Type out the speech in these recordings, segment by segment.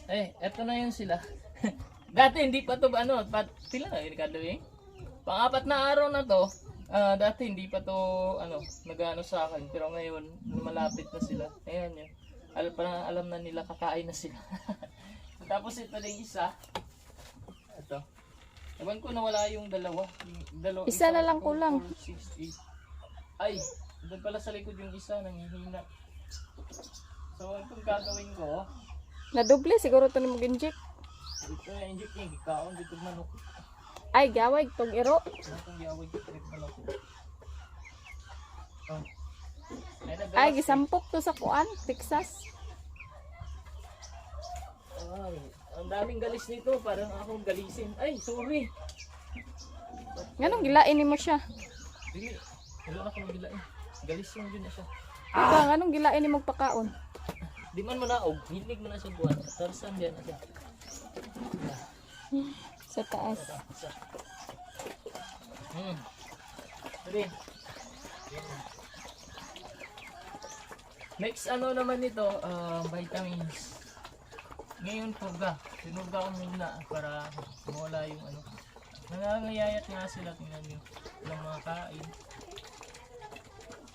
Eto na yun sila. Dati hindi pa to pila na Ricardo eh. Pang-apat na araw na to. Dati hindi pa to nagano sa akin, pero ngayon malapit na sila. Ayan yun. Alam na nila kakain na sila. Tapos ito din isa. Ito. Ewan ko nawala yung dalawa. Isa na lang kulang. 4, 6, 8. Ay, doon pala sa likod yung isa nanghihina. So, itong gagawin ko. Nadoble siguro ito ni mo ginjik. Ito na inject yung gikaon dito manok. Ay, gawag tong iro. Itong gawag dito manok. Oh. Ay, gisampok to sa kuan, Texas. Ay, ang daming galis nito, parang akong galisin. Ay, sorry. Nganong gilain nimo siya? Dili, wala na akong gilain. Galis yung yun na siya. Ikaw, nganong gilain nimo pagkaon? Di man manaog, hinig mo na siya buwan. Tarsan diyan na siya. Sa taas. Sabi. Next naman ito, vitamins. Ngayon purga. Sinurga ko muna para mawala yung nangangayayat nga sila, tingnan nyo. Walang mga kain.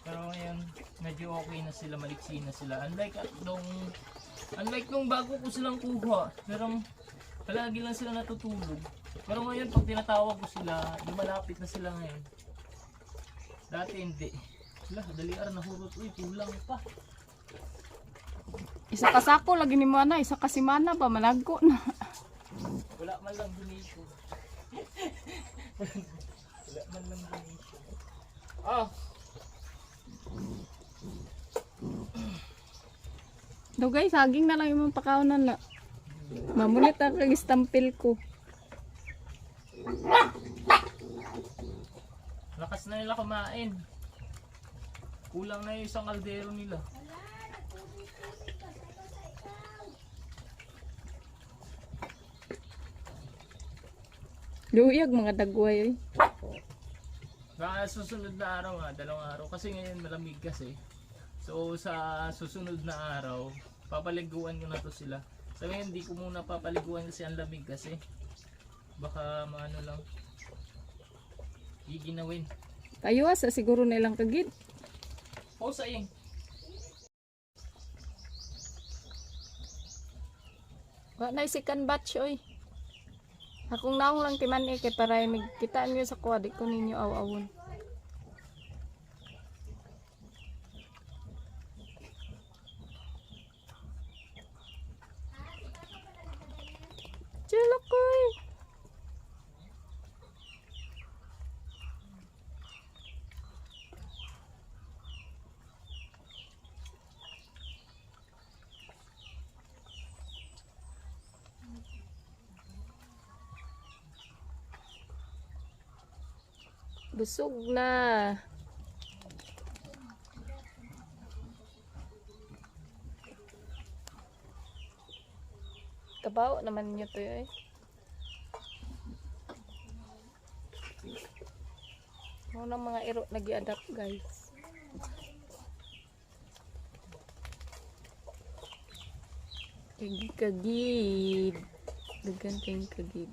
Pero ngayon, medyo okay na sila, maliksi na sila. Unlike nung bago ko silang kuha, pero palagi lang sila natutulog. Pero ngayon, pag tinatawag ko sila, lumalapit na sila ngayon. Dati hindi. Wala, daliar na hurot. Uy, tulang pa. Isa ka sako lagi nimo ana, isa ka simana ba malagko na. Wala man lang donation. Wala man lang donation. Dugay saging na lang imong pakaonan na. Mamunit ang kag stampil ko. Lakas na nila kumain. Kulang na yung isang kaldero nila. Luyag mga dagway. Sa susunod na araw 2 araw. Kasi ngayon malamig kasi. So sa susunod na araw, papaliguan ko na to sila. So ngayon hindi ko muna papaliguan kasi ang lamig kasi. Baka maano lang. Giginawin. Kayo sa siguro na ilang kagid. O sa ing. Wa na second batch oy. Akong naong lang timan kay para magkitaan niyo sa kuha di ko ninyo aw-awon. Chalakoy. Busog na. Kabaw naman niyo to eh. Mga mga iro nag-i-adapt guys. Kagid. Dagan kayong kagid.